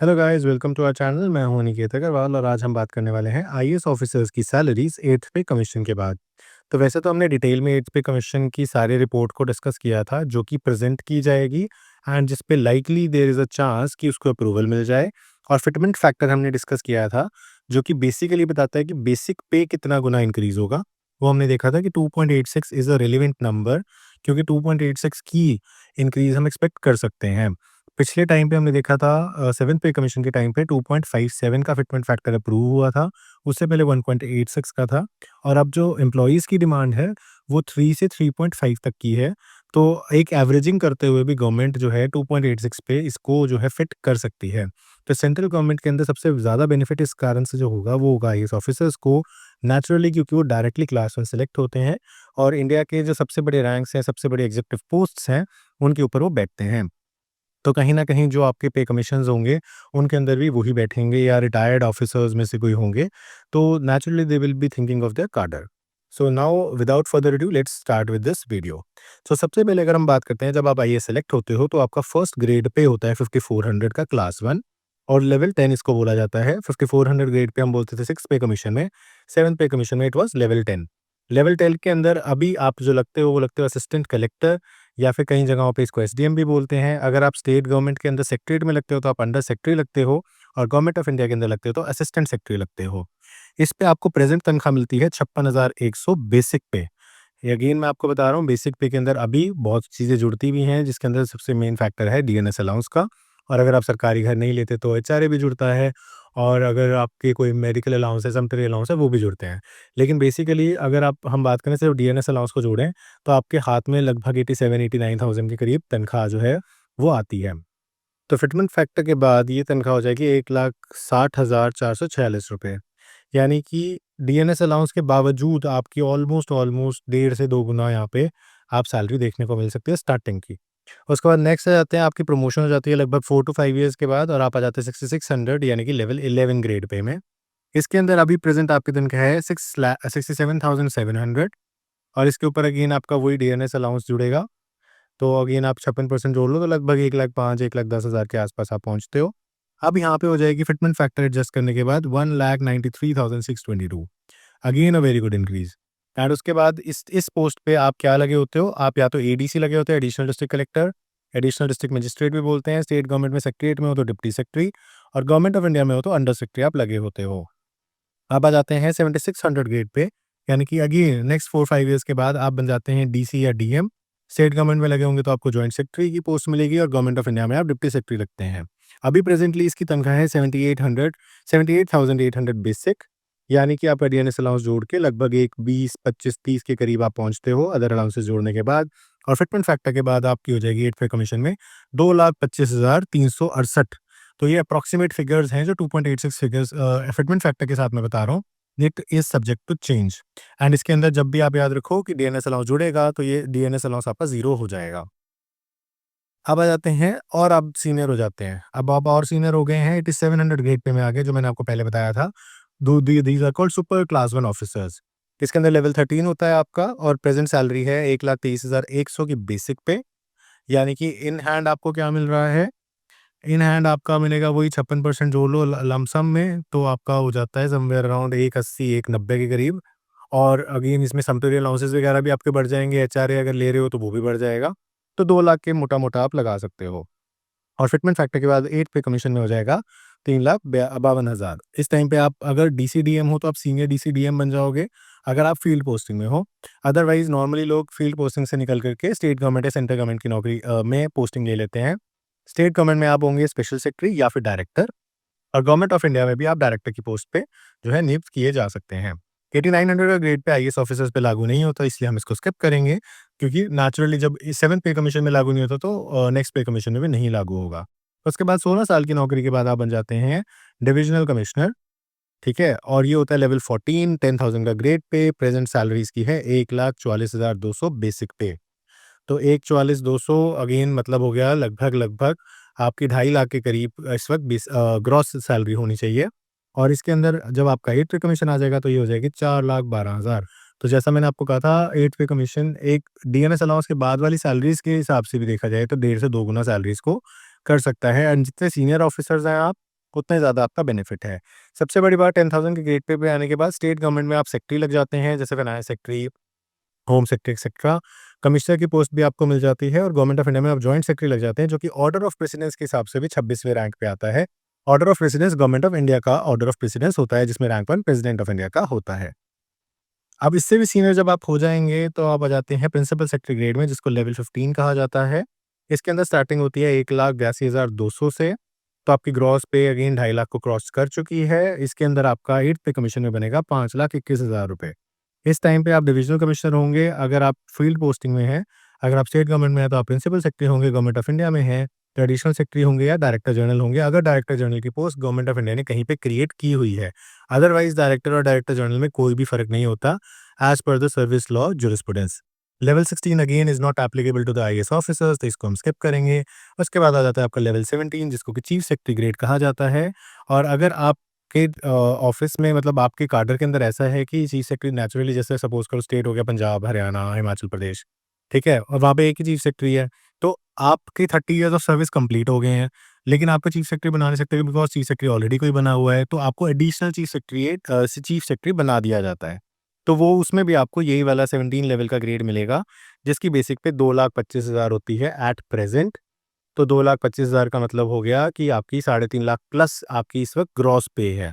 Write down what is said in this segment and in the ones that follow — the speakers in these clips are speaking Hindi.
Hello guys, welcome to our channel. मैं हूं अनिकेत अग्रवाल और आज हम बात करने वाले हैं आईएएस ऑफिसर्स की सैलरीज 8th पे कमीशन के बाद। तो वैसे तो हमने डिटेल में 8th पे कमीशन की सारी रिपोर्ट को डिस्कस किया था जो कि प्रेजेंट की जाएगी एंड जिस पे likely there is a chance कि उसको अप्रूवल मिल जाए। और फिटमेंट फैक्टर हमने डिस्कस किया था जो कि बेसिकली बताता है कि बेसिक पे कितना गुना इंक्रीज होगा। वो हमने देखा था कि 2.86 इज़ अ रेलिवेंट नंबर, क्योंकि 2.86 की इंक्रीज हम एक्सपेक्ट कर सकते हैं। पिछले टाइम पे हमने देखा था 7th पे कमीशन के टाइम पे 2.57 का फिटमेंट फैक्टर अप्रूव हुआ था, उससे पहले 1.86 का था। और अब जो एम्प्लॉइज़ की डिमांड है, वो 3 से 3.5 तक की है। तो एक एवरेजिंग करते हुए भी गवर्नमेंट जो है 2.86 पे इसको जो है फिट कर सकती है। तो सेंट्रल गवर्नमेंट के अंदर सबसे ज़्यादा बेनिफिट इस कारण से जो होगा, वो होगा आईएएस ऑफिसर्स को नेचुरली, क्योंकि वो डायरेक्टली क्लास 1 सेलेक्ट होते हैं और इंडिया के जो सबसे बड़े रैंक्स हैं, सबसे बड़े एग्ज़ीक्यूटिव पोस्ट्स हैं, उनके ऊपर वो बैठते हैं। तो कहीं न कहीं जो आपके पे कमीशंस होंगे, उनके अंदर भी वही बैठेंगे या रिटायर्ड ऑफिसर्स में से कोई होंगे, तो naturally they will be thinking of their cadre. So now without further ado let's start with this video. So सबसे पहले अगर हम बात करते हैं, जब आप आईएएस सेलेक्ट होते हो तो आपका फर्स्ट ग्रेड पे होता है 5400 का क्लास 1 और लेवल 10 इसको बोला जाता है। 5400 ग्रेड पे हम बोलते थे 6th पे कमीशन में, 7th पे कमीशन में इट वाज़ लेवल 10। लेवल 10 के अंदर अभी आप जो लगते हो, वो लगते हो असिस्टेंट कलेक्टर या फिर कई जगहों पे इसको एसडीएम भी बोलते हैं। अगर आप स्टेट गवर्नमेंट के अंदर सेक्रेटरीट में लगते हो तो आप अंडर सेक्रेटरी लगते हो, और गवर्नमेंट ऑफ इंडिया के अंदर लगते हो तो असिस्टेंट सेक्रेटरी लगते हो। इस पे आपको प्रेजेंट तनख्वाह मिलती है 56,100 बेसिक पे। ये अगेन मैं आपको बता रहा हूँ, बेसिक पे के अंदर अभी बहुत चीज़ें जुड़ती भी हैं, जिसके अंदर सबसे मेन फैक्टर है डीएनएस अलाउंस का। और अगर आप सरकारी घर नहीं लेते तो एचआरए भी जुड़ता है, और अगर आपके कोई मेडिकल अलाउंस है, सैनिटरी अलाउंस है, वो भी जुड़ते हैं। लेकिन बेसिकली अगर आप हम बात करें सिर्फ डीएनएस अलाउंस को जोड़ें, तो आपके हाथ में लगभग 87-89,000 के करीब तनख्वाह जो है वो आती है। तो फिटमेंट फैक्टर के बाद ये तनख्वाह हो जाएगी 1,60,446 रुपए। यानी कि डीएनएस अलाउंस के बावजूद आपकी ऑलमोस्ट ऑलमोस्ट डेढ़ से 2 गुना यहाँ पे आप सैलरी देखने को मिल सकती है स्टार्टिंग की। उसके बाद नेक्स्ट आ जाते हैं, आपकी प्रमोशन हो जाती है लगभग 4 टू 5 ईयर्स के बाद, और आप आ जाते हैं 6600 यानी कि लेवल 11 ग्रेड पे में। इसके अंदर अभी प्रेज़ेंट आपकी तनख्वाह है 67,700, और इसके ऊपर अगेन आपका वही डीएनएस अलाउंस जुड़ेगा। तो अगेन आप 56% जोड़ लो तो लगभग 1,05,000 1,10,000 के आस-पास आप पहुँचते हो। अब यहाँ पे हो जाएगी फिटमेंट फैक्टर एडजस्ट करने के बाद 1,93,622, again a very good increase. And उसके बाद इस पोस्ट पे आप क्या लगे होते हो? आप या तो एडीसी लगे होते हो, additional district collector, additional district magistrate भी बोलते हैं। स्टेट गवर्नमेंट में सेक्रेटरीट में हो तो डिप्टी सेक्रेटरी, और गवर्नमेंट ऑफ इंडिया में हो तो अंडर सेक्रेटरी आप लगे होते हो। अब आ जाते हैं 7600 ग्रेड पे, यानी कि अगेन नेक्स्ट 4-5 इयर्स के बाद आप बन जाते हैं डीसी या डीएम। स्टेट गवर्नमेंट में लगे होंगे तो आपको जॉइंट सेक्रेटरी की पोस्ट मिलेगी, और गवर्नमेंट ऑफ इंडिया में आप डिप्टी सेक्रेटरी लगते हैं। अभी प्रेजेंटली इसकी तनख्वाह है 78,800 बेसिक, यानी कि आपका डीएनएस अलाउंस जोड़ के लगभग एक 20, 25, 30 के करीब आप पहुंचते हो अदर अलाउंसेस जोड़ने के बाद। और फिटमेंट फैक्टर के बाद आपकी हो जाएगी 8 पे कमीशन में 2,25,368। तो ये अप्रॉक्सीमेट फिगर्स हैं जो 2.86 फिगर्स फिटमेंट फैक्टर के साथ मैं बता रहा हूँ। It is subject to change. And इसके अंदर जब भी आप याद रखो कि डीएनएस अलाउंस जुड़ेगा तो ये डीएनएस अलाउंस आपका जीरो हो जाएगा। अब आ जाते हैं और अब सीनियर हो जाते हैं। अब आप और सीनियर हो गए हैं, इट इज 700 ग्रेड पे में आ गए, जो मैंने आपको पहले बताया था। These are called super class 1 officers. इसके अंदर लेवल 13 होता है आपका, और प्रेजेंट सैलरी है 1,23,100 की बेसिक पे। यानी कि इन हैंड आपको क्या मिल रहा है? इन हैंड आपका मिलेगा वही 56% जोड़ लो लमसम में, तो आपका हो जाता है समवेयर अराउंड 180 190 के करीब। और अगेन इसमें सैनिटरी अलाउंसेस वगैरह भी आपके बढ़ जाएँगे, एचआरए अगर ले रहे हो तो वो भी बढ़ जाएगा। तो 2 लाख के मोटा-मोटा आप लगा सकते हो। और फिटमेंट फैक्टर के बाद 8 पे कमीशन में हो जाएगा 3,52,000। इस टाइम पे आप अगर डीसीडीएम हो तो आप सीनियर डीसीडीएम बन जाओगे, अगर आप फील्ड पोस्टिंग में हो। अदरवाइज़ नॉर्मली लोग फील्ड पोस्टिंग से निकल कर के स्टेट गवर्नमेंट या सेंट्रल गवर्नमेंट की नौकरी में पोस्टिंग ले लेते हैं। स्टेट गवर्नमेंट में आप होंगे स्पेशल सेक्रेटरी या फिर डायरेक्टर, और गवर्नमेंट ऑफ इंडिया में भी आप डायरेक्टर की पोस्ट पे जो है नियुक्त किए जा सकते हैं। 8900 का ग्रेड पे आईएएस ऑफिसर्स पे लागू नहीं होता, इसलिए हम इसको स्किप करेंगे, क्योंकि नेचुरली जब 7th पे कमीशन में लागू नहीं होता तो नेक्स्ट पे कमीशन में भी नहीं लागू होगा। उसके बाद 16 साल की नौकरी के बाद आप बन जाते हैं डिविजनल कमिश्नर, ठीक है? और ये होता है लेवल 14, 10,000 का ग्रेड पे। प्रेजेंट सैलरी इसकी है 1,44,200 बेसिक पे। तो 1,44,200 अगेन मतलब हो गया लगभग आपकी 2.5 लाख के करीब इस वक़्त ग्रॉस सैलरी होनी चाहिए। और इसके अंदर जब आपका 8th पे कमीशन आ जाएगा तो ये हो जाएगी 4,12,000। तो जैसा मैंने आपको कहा था, 8th पे कमीशन एक डीएनएस अलाउंस के बाद वाली सैलरीज़ के हिसाब से भी देखा जाए तो डेढ़ से 2 गुना सैलरीज़ को कर सकता है। एंड जितने सीनियर ऑफिसर्स हैं आप, उतना ही ज़्यादा आपका बेनिफिट है। सबसे बड़ी बात 10,000 के ग्रेड पे आने के बाद स्टेट गवर्नमेंट में आप सेक्रेटरी लग जाते हैं, जैसे finance secretary, home secretary etcetera. Commissioner की पोस्ट भी आपको मिल जाती है और गवर्नमेंट ऑफ इंडिया में आप जॉइंट सेक्रेटरी लग जाते हैं, जो कि ऑर्डर ऑफ प्रेसिडेंस के हिसाब से भी 26वें रैंक पे आता है। Order of precedence government of India का ऑर्डर ऑफ प्रेसिडेंस होता है, जिसमें रैंक 1 प्रेसिडेंट ऑफ इंडिया का होता है। अब इससे भी सीनियर जब आप हो जाएँगे, तो आप आ जाते हैं प्रिंसिपल सेक्रेटरी ग्रेड में, जिसको लेवल 15 कहा जाता है। इसके अंदर स्टार्टिंग होती है 1,82,200 से, तो आपकी ग्रॉस पे अगेन 2.5 लाख को क्रॉस कर चुकी है। इसके अंदर आपका 8th पे कमीशन में बनेगा 5,21,000 रुपए। इस टाइम पे आप डिविजनल कमिश्नर होंगे, अगर आप फील्ड पोस्टिंग में हैं। अगर आप स्टेट गवर्नमेंट में हैं, तो आप प्रिंसिपल सेक्रेटरी होंगे, गवर्नमेंट ऑफ इंडिया में हैं, तो एडिशनल सेक्रेटरी होंगे या डायरेक्टर जनरल होंगे, अगर डायरेक्टर जनरल की पोस्ट गवर्नमेंट ऑफ इंडिया ने कहीं पे क्रिएट की हुई है। अदरवाइज़ डायरेक्टर और डायरेक्टर जनरल में कोई भी फ़र्क नहीं होता, as per the service law jurisprudence. Level 16 again is not applicable to the IAS officers, तो इसको हम स्किप करेंगे। उसके बाद आ जाता है आपका लेवल 17, जिसको कि चीफ सेक्रेटरी ग्रेड कहा जाता है। और अगर आप के ऑफ़िस में, मतलब आपके कैडर के अंदर ऐसा है कि चीफ सेक्रेटरी नेचुरली, जैसे सपोज़ करो स्टेट हो गया पंजाब, हरियाणा, हिमाचल प्रदेश, ठीक है? और वहाँ पे एक ही चीफ सेक्रेटरी है, तो आपके 30 इयर्स ऑफ सर्विस कंप्लीट हो गए हैं, लेकिन आपको चीफ सेक्रेटरी बना नहीं सकते बिकॉज़ चीफ सेक्रेटरी ऑलरेडी कोई बना हुआ है, तो आपको एडिशनल चीफ सेक्रेटरी बना दिया जाता है। तो वो उसमें भी आपको यही वाला 17 लेवल का ग्रेड मिलेगा, जिसकी बेसिक पे 2,25,000 होती है एट प्रेज़ेंट। तो 2,25,000 का मतलब हो गया कि आपकी 3.5 लाख प्लस आपकी इस वक़्त ग्रॉस पे है।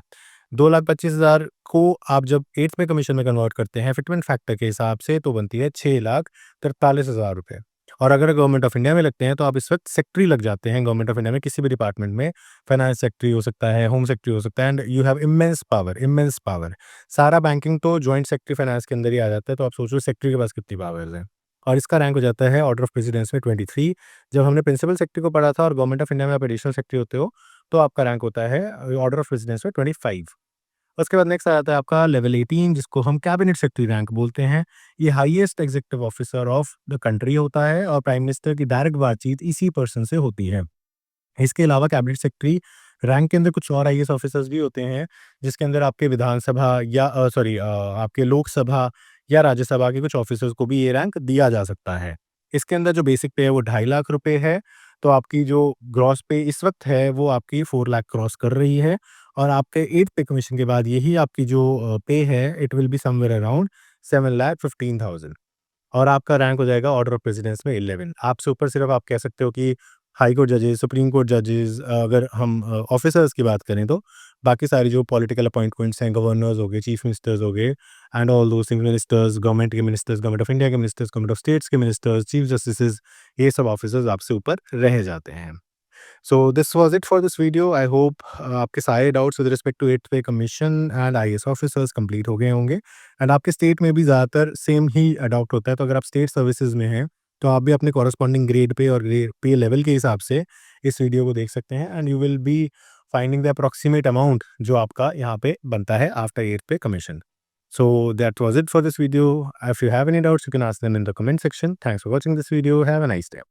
2,25,000 को आप जब 8th पे कमीशन में कन्वर्ट करते हैं फिटमेंट फैक्टर के हिसाब से, तो बनती है 6,43,000 रुपए। और अगर गवर्नमेंट ऑफ इंडिया में लगते हैं, तो आप इस वक़्त सेक्रेटरी लग जाते हैं गवर्नमेंट ऑफ इंडिया में किसी भी डिपार्टमेंट में। फाइनेंस सेक्रेटरी हो सकता है, होम सेक्रेटरी हो सकता है, and you have immense power, immense power. सारा बैंकिंग तो जॉइंट सेक्रेटरी फाइनेंस के अंदर ही आ जाता है, तो आप सोचो सेक्रेटरी के पास कितनी पावर्स हैं। और इसका रैंक हो जाता है ऑर्डर ऑफ प्रेसिडेंस में 23। जब हमने प्रिंसिपल सेक्रेटरी को पढ़ा था और गवर्नमेंट ऑफ इंडिया में आप एडिशनल सेक्रेटरी होते हो, तो आपका रैंक होता है ऑर्डर ऑफ प्रेसिडेंस में 25। उसके बाद नेक्स्ट आ जाता है आपका लेवल 18, जिसको हम कैबिनेट सेक्रेटरी रैंक बोलते हैं। ये highest executive officer of the country होता है और प्राइम मिनिस्टर की डायरेक्ट बातचीत इसी पर्सन से होती है। इसके अलावा कैबिनेट सेक्रेटरी रैंक के अंदर कुछ और आईएएस ऑफिसर्स भी होते हैं, जिसके अंदर आपके विधानसभा या आपके लोकसभा या राज्यसभा के कुछ ऑफिसर्स को भी ये रैंक दिया जा सकता है। इसके अंदर जो बेसिक पे है वो 2.5 लाख रुपए है, तो आपकी जो ग्रॉस पे इस वक़्त है वो आपकी 4 लाख क्रॉस कर रही है। और आपके 8th पे कमीशन के बाद यही आपकी जो पे है, it will be somewhere around 7,15,000। और आपका रैंक हो जाएगा ऑर्डर ऑफ प्रेसिडेंस में 11। आपसे ऊपर सिर्फ आप कह सकते हो कि हाई कोर्ट जजेस, सुप्रीम कोर्ट जजेस, अगर हम ऑफिसर्स की बात करें, तो बाकी सारी जो पॉलिटिकल अपॉइंटमेंट्स हैं, गवर्नर्स हो गए, चीफ मिनिस्टर्स हो गए, and all those things, ministers, government के मिनिस्टर्स, गवर्नमेंट ऑफ इंडिया के मिनिस्टर्स, गवर्नमेंट ऑफ स्टेट्स के मिनिस्टर्स, चीफ जस्टिसेस, ये सब ऑफिसर्स आपसे ऊपर रह जाते हैं। So this was it for this video. I hope आपके सारे doubts with respect to 8th pay commission and IAS officers complete हो गए होंगे। एंड आपके स्टेट में भी ज़्यादातर सेम ही अडॉप्ट होता है, तो अगर आप स्टेट सर्विसेज में हैं, तो आप भी अपने कॉरेस्पॉन्डिंग ग्रेड पे और ग्रेड पे लेवल के हिसाब से इस वीडियो को देख सकते हैं, and you will be finding the approximate amount जो आपका यहाँ पे बनता है after 8th pay commission. So that was it for this video. If you have any doubts, you can ask them in the comment section. Thanks for watching this video. Have a nice day.